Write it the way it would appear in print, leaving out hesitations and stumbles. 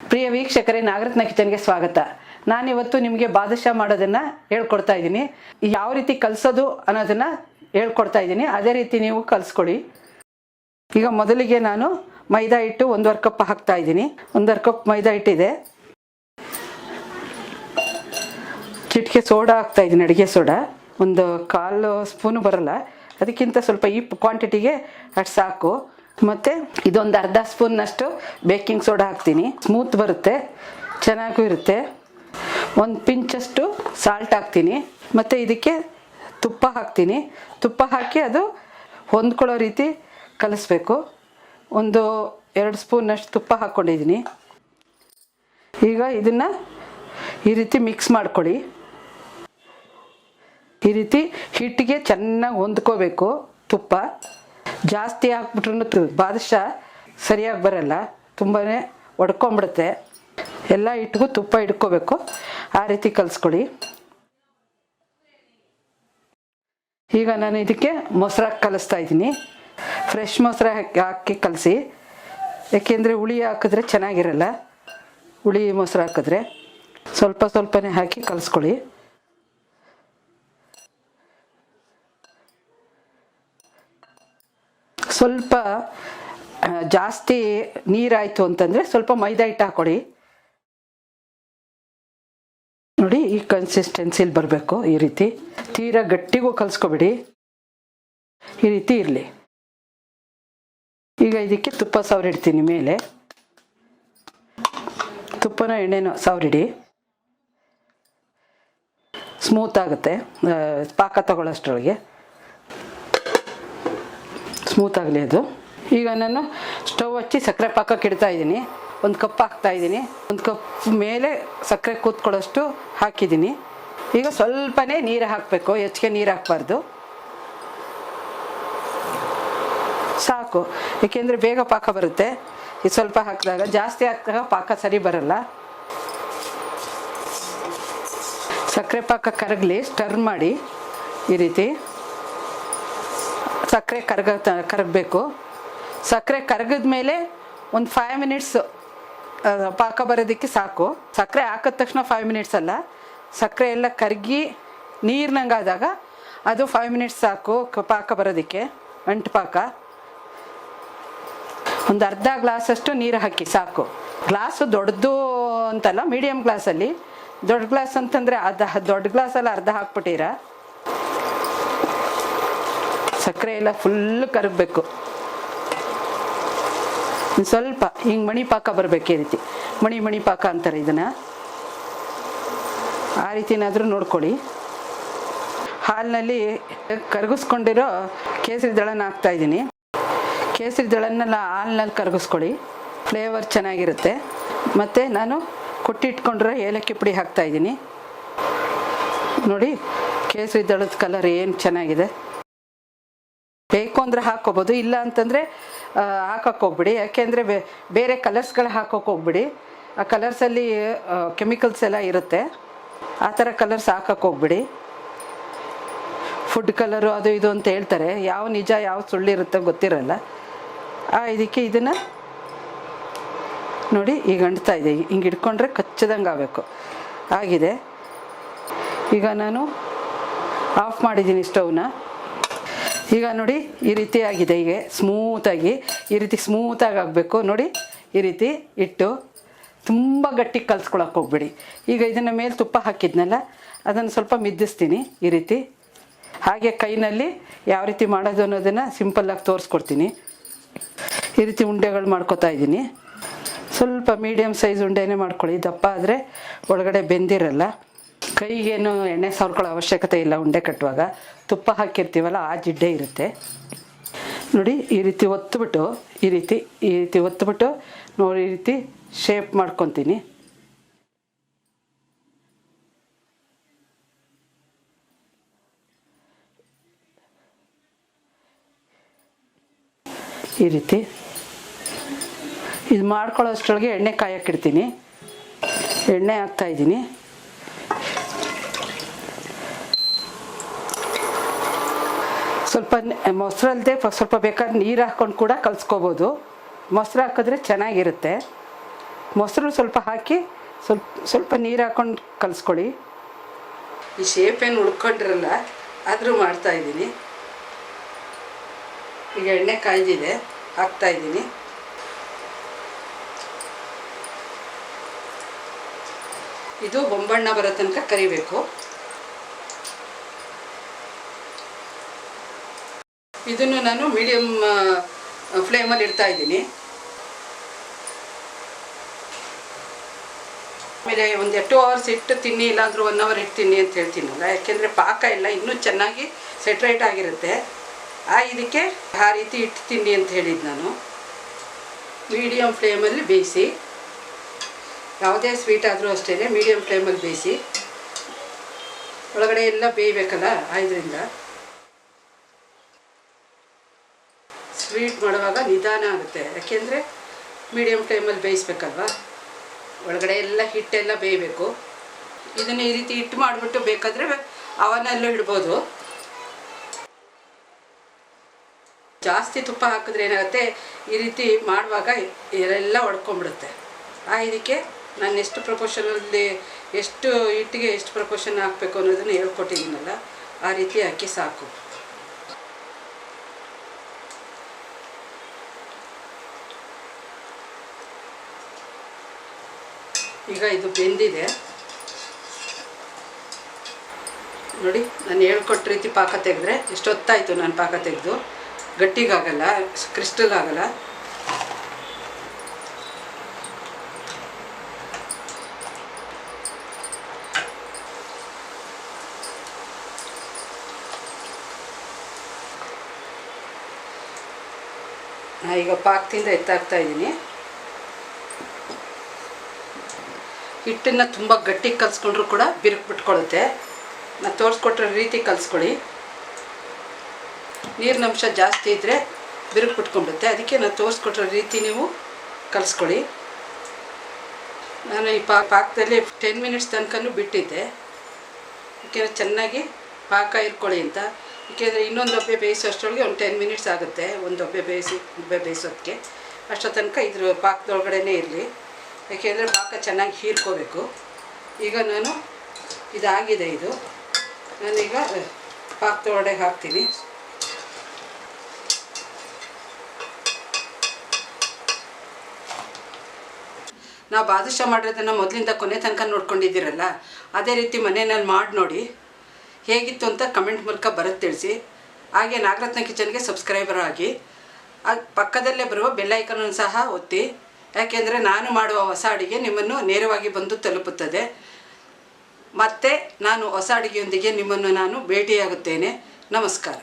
ಪ್ರಿಯ ವೀಕ್ಷಕರೇ, ನಾಗರತ್ನ ಕಿಚನ್ಗೆ ಸ್ವಾಗತ. ನಾನಿವತ್ತು ನಿಮಗೆ ಬಾದುಷಾ ಮಾಡೋದನ್ನು ಹೇಳ್ಕೊಡ್ತಾ ಇದ್ದೀನಿ. ಯಾವ ರೀತಿ ಕಲಿಸೋದು ಅನ್ನೋದನ್ನು ಹೇಳ್ಕೊಡ್ತಾ ಇದ್ದೀನಿ. ಅದೇ ರೀತಿ ನೀವು ಕಲಿಸ್ಕೊಳ್ಳಿ. ಈಗ ಮೊದಲಿಗೆ ನಾನು ಮೈದಾ ಹಿಟ್ಟು 1.5 ಕಪ್ ಹಾಕ್ತಾ ಇದ್ದೀನಿ. 1.5 ಕಪ್ ಮೈದಾ ಹಿಟ್ಟಿದೆ. ಚಿಟಿಕೆ ಸೋಡಾ ಹಾಕ್ತಾ ಇದ್ದೀನಿ, ಅಡುಗೆ ಸೋಡಾ. 1/4 ಸ್ಪೂನು ಬರಲ್ಲ, ಅದಕ್ಕಿಂತ ಸ್ವಲ್ಪ ಈ ಕ್ವಾಂಟಿಟಿಗೆ ಅಷ್ಟು ಸಾಕು. ಮತ್ತು ಇದೊಂದು ಅರ್ಧ ಸ್ಪೂನ್ನಷ್ಟು ಬೇಕಿಂಗ್ ಸೋಡಾ ಹಾಕ್ತೀನಿ. ಸ್ಮೂತ್ ಬರುತ್ತೆ, ಚೆನ್ನಾಗೂ ಇರುತ್ತೆ. 1 ಪಿಂಚಷ್ಟು ಸಾಲ್ಟ್ ಹಾಕ್ತೀನಿ. ಮತ್ತು ಇದಕ್ಕೆ ತುಪ್ಪ ಹಾಕ್ತೀನಿ. ತುಪ್ಪ ಹಾಕಿ ಅದು ಹೊಂದ್ಕೊಳ್ಳೋ ರೀತಿ ಕಲಿಸ್ಬೇಕು. 1-2 ಸ್ಪೂನ್ನಷ್ಟು ತುಪ್ಪ ಹಾಕ್ಕೊಂಡಿದ್ದೀನಿ. ಈಗ ಇದನ್ನು ಈ ರೀತಿ ಮಿಕ್ಸ್ ಮಾಡ್ಕೊಳ್ಳಿ. ಈ ರೀತಿ ಹಿಟ್ಟಿಗೆ ಚೆನ್ನಾಗಿ ಹೊಂದ್ಕೋಬೇಕು. ತುಪ್ಪ ಜಾಸ್ತಿ ಹಾಕ್ಬಿಟ್ರೂ ಬಾದುಷಾ ಸರಿಯಾಗಿ ಬರಲ್ಲ, ತುಂಬಾ ಒಡ್ಕೊಂಬಿಡುತ್ತೆ. ಎಲ್ಲ ಹಿಟ್ಟಿಗೂ ತುಪ್ಪ ಹಿಡ್ಕೋಬೇಕು, ಆ ರೀತಿ ಕಲಿಸ್ಕೊಳ್ಳಿ. ಈಗ ನಾನು ಇದಕ್ಕೆ ಮೊಸರು ಕಲಿಸ್ತಾ ಇದ್ದೀನಿ. ಫ್ರೆಶ್ ಮೊಸರು ಹಾಕಿ ಕಲಸಿ, ಯಾಕೆಂದರೆ ಹುಳಿ ಹಾಕಿದ್ರೆ ಚೆನ್ನಾಗಿರಲ್ಲ. ಹುಳಿ ಮೊಸರು ಹಾಕಿದ್ರೆ ಸ್ವಲ್ಪನೇ ಹಾಕಿ ಕಲಿಸ್ಕೊಳ್ಳಿ. ಸ್ವಲ್ಪ ಜಾಸ್ತಿ ನೀರಾಯಿತು ಅಂತಂದರೆ ಸ್ವಲ್ಪ ಮೈದಾ ಹಿಟ್ಟು ಹಾಕ್ಕೊಡಿ. ನೋಡಿ, ಈ ಕನ್ಸಿಸ್ಟೆನ್ಸಿಲಿ ಬರಬೇಕು. ಈ ರೀತಿ ತೀರಾ ಗಟ್ಟಿಗೂ ಕಲಿಸ್ಕೊಬಿಡಿ, ಈ ರೀತಿ ಇರಲಿ. ಈಗ ಇದಕ್ಕೆ ತುಪ್ಪ ಸವರಿಡ್ತೀನಿ ಮೇಲೆ. ತುಪ್ಪನ ಎಣ್ಣೆನೋ ಸವರಿಡಿ, ಸ್ಮೂತ್ ಆಗುತ್ತೆ. ಪಾಕ ತಗೊಳ್ಳೋಷ್ಟರೊಳಗೆ ಸ್ಮೂತ್ ಆಗಲಿ ಅದು. ಈಗ ನಾನು ಸ್ಟವ್ ಹಚ್ಚಿ ಸಕ್ಕರೆ ಪಾಕಕ್ಕೆ ಇಡ್ತಾ ಇದ್ದೀನಿ. 1 ಕಪ್ ಹಾಕ್ತಾ ಇದ್ದೀನಿ. 1 ಕಪ್ ಮೇಲೆ ಸಕ್ಕರೆ ಕೂತ್ಕೊಳ್ಳೋಷ್ಟು ಹಾಕಿದ್ದೀನಿ. ಈಗ ಸ್ವಲ್ಪನೇ ನೀರು ಹಾಕಬೇಕು, ಹೆಚ್ಚಿಗೆ ನೀರು ಹಾಕಬಾರ್ದು, ಸಾಕು. ಏಕೆಂದರೆ ಬೇಗ ಪಾಕ ಬರುತ್ತೆ. ಇದು ಸ್ವಲ್ಪ ಹಾಕಿದಾಗ, ಜಾಸ್ತಿ ಹಾಕಿದಾಗ ಪಾಕ ಸರಿ ಬರಲ್ಲ. ಸಕ್ಕರೆ ಪಾಕ ಕರಗಲಿ, ಸ್ಟರ್ ಮಾಡಿ. ಈ ರೀತಿ ಸಕ್ಕರೆ ಕರಗಬೇಕು. ಸಕ್ಕರೆ ಕರಗಿದ ಮೇಲೆ ಒಂದು 5 ಮಿನಿಟ್ಸ್ ಪಾಕ ಬರೋದಕ್ಕೆ ಸಾಕು. ಸಕ್ಕರೆ ಹಾಕಿದ ತಕ್ಷಣ 5 ಮಿನಿಟ್ಸ್ ಅಲ್ಲ, ಸಕ್ಕರೆ ಎಲ್ಲ ಕರಗಿ ನೀರಿನಂಗಾದಾಗ ಅದು 5 ಮಿನಿಟ್ಸ್ ಸಾಕು ಪಾಕ ಬರೋದಕ್ಕೆ, ಅಂಟು ಪಾಕ. ಒಂದು ಅರ್ಧ ಗ್ಲಾಸಷ್ಟು ನೀರು ಹಾಕಿ ಸಾಕು. ಗ್ಲಾಸು ದೊಡ್ಡದು ಅಂತಲ್ಲ, ಮೀಡಿಯಮ್ ಗ್ಲಾಸಲ್ಲಿ. ದೊಡ್ಡ ಗ್ಲಾಸ್ ಅಂತಂದರೆ ದೊಡ್ಡ ಗ್ಲಾಸಲ್ಲಿ ಅರ್ಧ ಹಾಕ್ಬಿಟ್ಟಿರ. ಸಕ್ಕರೆ ಎಲ್ಲ ಫುಲ್ ಕರಗಬೇಕು. ಸ್ವಲ್ಪ ಹಿಂಗೆ ಮಣಿ ಪಾಕ ಬರಬೇಕು. ಈ ರೀತಿ ಮಣಿ ಪಾಕ ಅಂತಾರೆ ಇದನ್ನು. ಆ ರೀತಿನಾದರೂ ನೋಡ್ಕೊಳ್ಳಿ. ಹಾಲಿನಲ್ಲಿ ಕರಗಿಸ್ಕೊಂಡಿರೋ ಕೇಸರಿ ದಳನ ಹಾಕ್ತಾಯಿದ್ದೀನಿ. ಕೇಸರಿ ದಳನ್ನೆಲ್ಲ ಹಾಲಿನಲ್ಲಿ ಕರಗಿಸ್ಕೊಳ್ಳಿ, ಫ್ಲೇವರ್ ಚೆನ್ನಾಗಿರುತ್ತೆ. ಮತ್ತು ನಾನು ಕೊಟ್ಟಿಟ್ಕೊಂಡಿರೋ ಏಲಕ್ಕಿ ಪುಡಿ ಹಾಕ್ತಾಯಿದ್ದೀನಿ. ನೋಡಿ, ಕೇಸರಿ ದಳದ ಕಲರ್ ಏನು ಚೆನ್ನಾಗಿದೆ. ಬೇಕು ಅಂದರೆ ಹಾಕ್ಕೋಬೋದು, ಇಲ್ಲ ಅಂತಂದರೆ ಹಾಕೋಕ್ಕೆ ಹೋಗ್ಬಿಡಿ. ಯಾಕೆಂದರೆ ಬೇರೆ ಕಲರ್ಸ್ಗಳು ಹಾಕೋಕ್ಕೆ ಹೋಗ್ಬಿಡಿ. ಆ ಕಲರ್ಸಲ್ಲಿ ಕೆಮಿಕಲ್ಸ್ ಎಲ್ಲ ಇರುತ್ತೆ. ಆ ಥರ ಕಲರ್ಸ್ ಹಾಕೋಕ್ಕೆ ಹೋಗ್ಬಿಡಿ. ಫುಡ್ ಕಲರು ಅದು ಇದು ಅಂತ ಹೇಳ್ತಾರೆ, ಯಾವ ನಿಜ ಯಾವ ಸುಳ್ಳಿರುತ್ತೋ ಗೊತ್ತಿರಲ್ಲ. ಇದಕ್ಕೆ ಇದನ್ನು ನೋಡಿ, ಈಗ ಅಂಟ್ತಾ ಇದೆ. ಹಿಂಗೆ ಹಿಡ್ಕೊಂಡ್ರೆ ಕಚ್ಚದಂಗೆ ಆಗಬೇಕು. ಆಗಿದೆ. ಈಗ ನಾನು ಆಫ್ ಮಾಡಿದ್ದೀನಿ ಸ್ಟವ್ನ. ಈಗ ನೋಡಿ, ಈ ರೀತಿ ಆಗಿದೆ. ಈಗ ಸ್ಮೂತಾಗಿ ಈ ರೀತಿ ಸ್ಮೂತಾಗಿ ಆಗಬೇಕು. ನೋಡಿ, ಈ ರೀತಿ ಇಟ್ಟು ತುಂಬ ಗಟ್ಟಿ ಕಲಿಸ್ಕೊಳಕ್ಕೆ ಹೋಗ್ಬಿಡಿ. ಈಗ ಇದನ್ನು ಮೇಲೆ ತುಪ್ಪ ಹಾಕಿದ್ನಲ್ಲ, ಅದನ್ನು ಸ್ವಲ್ಪ ಮಿದ್ದಿಸ್ತೀನಿ ಈ ರೀತಿ. ಹಾಗೆ ಕೈನಲ್ಲಿ ಯಾವ ರೀತಿ ಮಾಡೋದು ಅನ್ನೋದನ್ನು ಸಿಂಪಲ್ಲಾಗಿ ತೋರಿಸ್ಕೊಡ್ತೀನಿ. ಈ ರೀತಿ ಉಂಡೆಗಳು ಮಾಡ್ಕೊತಾ ಇದ್ದೀನಿ. ಸ್ವಲ್ಪ ಮೀಡಿಯಮ್ ಸೈಜ್ ಉಂಡೆನೇ ಮಾಡ್ಕೊಳ್ಳಿ. ದಪ್ಪ ಆದರೆ ಒಳಗಡೆ ಬೆಂದಿರಲ್ಲ. ಕೈಗೇನು ಎಣ್ಣೆ ಸವರ್ಕೊಳ್ಳೋ ಅವಶ್ಯಕತೆ ಇಲ್ಲ. ಉಂಡೆ ಕಟ್ಟುವಾಗ ತುಪ್ಪ ಹಾಕಿರ್ತೀವಲ್ಲ, ಆ ಜಿಡ್ಡೆ ಇರುತ್ತೆ. ನೋಡಿ, ಈ ರೀತಿ ಒತ್ತುಬಿಟ್ಟು ಈ ರೀತಿ ಒತ್ತುಬಿಟ್ಟು ನೋಡಿ, ಈ ರೀತಿ ಶೇಪ್ ಮಾಡ್ಕೊತೀನಿ. ಈ ರೀತಿ ಇದು ಮಾಡ್ಕೊಳ್ಳೋ ಅಷ್ಟರೊಳಗೆ ಎಣ್ಣೆ ಕಾಯಕ್ಕಿಡ್ತೀನಿ. ಎಣ್ಣೆ ಹಾಕ್ತಾಯಿದ್ದೀನಿ. ಸ್ವಲ್ಪ ಮೊಸರಲ್ಲದೆ ಸ್ವಲ್ಪ ಬೇಕಾದ್ರೆ ನೀರು ಹಾಕ್ಕೊಂಡು ಕೂಡ ಕಲಿಸ್ಕೋಬೋದು. ಮೊಸರು ಹಾಕಿದ್ರೆ ಚೆನ್ನಾಗಿರುತ್ತೆ. ಮೊಸರು ಸ್ವಲ್ಪ ಹಾಕಿ ಸ್ವಲ್ಪ ನೀರು ಹಾಕ್ಕೊಂಡು ಕಲಿಸ್ಕೊಳ್ಳಿ. ಈ ಶೇಪ್ ಏನು ಉಳ್ಕೊಂಡ್ರಲ್ಲ ಆದರೂ ಮಾಡ್ತಾಯಿದ್ದೀನಿ. ಈಗ ಎಣ್ಣೆ ಕಾಯ್ದಿದೆ, ಹಾಕ್ತಾಯಿದ್ದೀನಿ. ಇದು ಬೊಂಬಣ್ಣ ಬರೋ ತನಕ ಕರಿಬೇಕು. ಇದನ್ನು ನಾನು ಮೀಡಿಯಮ್ ಫ್ಲೇಮಲ್ಲಿ ಇಡ್ತಾಯಿದ್ದೀನಿ. ಆಮೇಲೆ ಒಂದು 2 hours ಇಟ್ಟು ತಿನ್ನಿ, ಇಲ್ಲಾಂದ್ರೂ 1 hour ಇಟ್ಟು ತಿನ್ನಿ ಅಂತ ಹೇಳ್ತೀನಲ್ಲ, ಯಾಕೆಂದರೆ ಪಾಕ ಎಲ್ಲ ಇನ್ನೂ ಚೆನ್ನಾಗಿ ಸೆಟ್ರೇಟ್ ಆಗಿರುತ್ತೆ. ಇದಕ್ಕೆ ಆ ರೀತಿ ಇಟ್ಟು ತಿನ್ನಿ ಅಂತ ಹೇಳಿದ್ದು ನಾನು. ಮೀಡಿಯಮ್ ಫ್ಲೇಮಲ್ಲಿ ಬೇಯಿಸಿ, ಯಾವುದೇ ಸ್ವೀಟ್ ಆದರೂ ಅಷ್ಟೇ ಮೀಡಿಯಮ್ ಫ್ಲೇಮಲ್ಲಿ ಬೇಯಿಸಿ. ಒಳಗಡೆ ಎಲ್ಲ ಬೇಯಬೇಕಲ್ಲ, ಇದರಿಂದ ಸ್ವೀಟ್ ಮಾಡುವಾಗ ನಿಧಾನ ಆಗುತ್ತೆ, ಯಾಕೆಂದರೆ ಮೀಡಿಯಮ್ ಫ್ಲೇಮಲ್ಲಿ ಬೇಯಿಸ್ಬೇಕಲ್ವ. ಒಳಗಡೆ ಎಲ್ಲ ಹಿಟ್ಟೆಲ್ಲ ಬೇಯಬೇಕು. ಇದನ್ನು ಈ ರೀತಿ ಹಿಟ್ಟು ಮಾಡಿಬಿಟ್ಟು ಬೇಕಾದರೆ ಅವನಲ್ಲೂ ಇಡ್ಬೋದು. ಜಾಸ್ತಿ ತುಪ್ಪ ಹಾಕಿದ್ರೆ ಏನಾಗುತ್ತೆ, ಈ ರೀತಿ ಮಾಡುವಾಗ ಎಲ್ಲ ಒಡ್ಕೊಂಡ್ಬಿಡುತ್ತೆ. ಇದಕ್ಕೆ ನಾನು ಎಷ್ಟು ಪ್ರಪೋರ್ಷನಲ್ಲಿ, ಎಷ್ಟು ಹಿಟ್ಟಿಗೆ ಎಷ್ಟು ಪ್ರಪೋರ್ಷನ್ ಹಾಕಬೇಕು ಅನ್ನೋದನ್ನು ಹೇಳ್ಕೊಟ್ಟಿದ್ದೀನಲ್ಲ, ಆ ರೀತಿ ಹಾಕಿ ಸಾಕು. ಈಗ ಇದು ಬೆಂದಿದೆ ನೋಡಿ. ನಾನು ಹೇಳ್ಕೊಟ್ಟ ರೀತಿ ಪಾಕ ತೆಗೆದ್ರೆ ಎಷ್ಟೊತ್ತಾಯಿತು ನಾನು ಪಾಕ ತೆಗೆದು. ಗಟ್ಟಿಗಾಗಲ್ಲ, ಕ್ರಿಸ್ಟಲ್ ಆಗಲ್ಲ. ಈಗ ಪಾಕದಿಂದ ಎತ್ತಾಕ್ತಾ ಇದ್ದೀನಿ. ಹಿಟ್ಟನ್ನು ತುಂಬ ಗಟ್ಟಿಗೆ ಕಲಿಸ್ಕೊಂಡ್ರೂ ಕೂಡ ಬಿರುಕು ಬಿಟ್ಕೊಳ್ಳುತ್ತೆ. ನಾನು ತೋರಿಸ್ಕೊಟ್ರೆ ರೀತಿ ಕಲಿಸ್ಕೊಳ್ಳಿ. ನೀರಿನಂಶ ಜಾಸ್ತಿ ಇದ್ದರೆ ಬಿರುಕು ಬಿಟ್ಕೊಂಡ್ಬಿಡುತ್ತೆ. ಅದಕ್ಕೆ ನಾನು ತೋರಿಸ್ಕೊಟ್ರೆ ರೀತಿ ನೀವು ಕಲಿಸ್ಕೊಳ್ಳಿ. ನಾನು ಈ ಪಾಕದಲ್ಲಿ 10 minutes ತನಕನೂ ಬಿಟ್ಟಿದ್ದೆ, ಯಾಕೆಂದರೆ ಚೆನ್ನಾಗಿ ಪಾಕ ಇರ್ಕೊಳ್ಳಿ ಅಂತ. ಏಕೆಂದರೆ ಇನ್ನೊಂದು ಒಬ್ಬೆ ಬೇಯಿಸೋಷ್ಟರೊಳಗೆ ಒಂದು 10 minutes ಆಗುತ್ತೆ. ಒಂದು ಒಬ್ಬೆ ಬೇಯಿಸೋದಕ್ಕೆ ಅಷ್ಟೋ ತನಕ ಇದ್ರ ಪಾಕದೊಳಗಡೆನೇ ಇರಲಿ, ಯಾಕೆಂದರೆ ಪಾಕ ಚೆನ್ನಾಗಿ ಹೀರ್ಕೋಬೇಕು. ಈಗ ನಾನು ಇದಾಗಿದೆ, ಇದು ನಾನೀಗ ಪಾಕದೊಳಗಡೆ ಹಾಕ್ತೀನಿ. ನಾವು ಬಾದುಷಾ ಮಾಡಿರೋದನ್ನು ಮೊದಲಿಂದ ಕೊನೆ ತನಕ ನೋಡ್ಕೊಂಡಿದ್ದೀರಲ್ಲ, ಅದೇ ರೀತಿ ಮನೆಯಲ್ಲಿ ಮಾಡಿ ನೋಡಿ ಹೇಗಿತ್ತು ಅಂತ ಕಮೆಂಟ್ ಮೂಲಕ ಬರೋದು ತಿಳಿಸಿ. ಹಾಗೆ ನಾಗರತ್ನ ಕಿಚನ್ಗೆ ಸಬ್ಸ್ಕ್ರೈಬರ್ ಆಗಿ, ಪಕ್ಕದಲ್ಲೇ ಬರುವ ಬೆಲ್ ಐಕಾನನ್ನು ಸಹ ಒತ್ತಿ, ಯಾಕೆಂದರೆ ನಾನು ಮಾಡುವ ಹೊಸ ಅಡುಗೆ ನಿಮ್ಮನ್ನು ನೇರವಾಗಿ ಬಂದು ತಲುಪುತ್ತದೆ. ಮತ್ತು ನಾನು ಹೊಸ ಅಡುಗೆಯೊಂದಿಗೆ ನಿಮ್ಮನ್ನು ನಾನು ಭೇಟಿಯಾಗುತ್ತೇನೆ. ನಮಸ್ಕಾರ.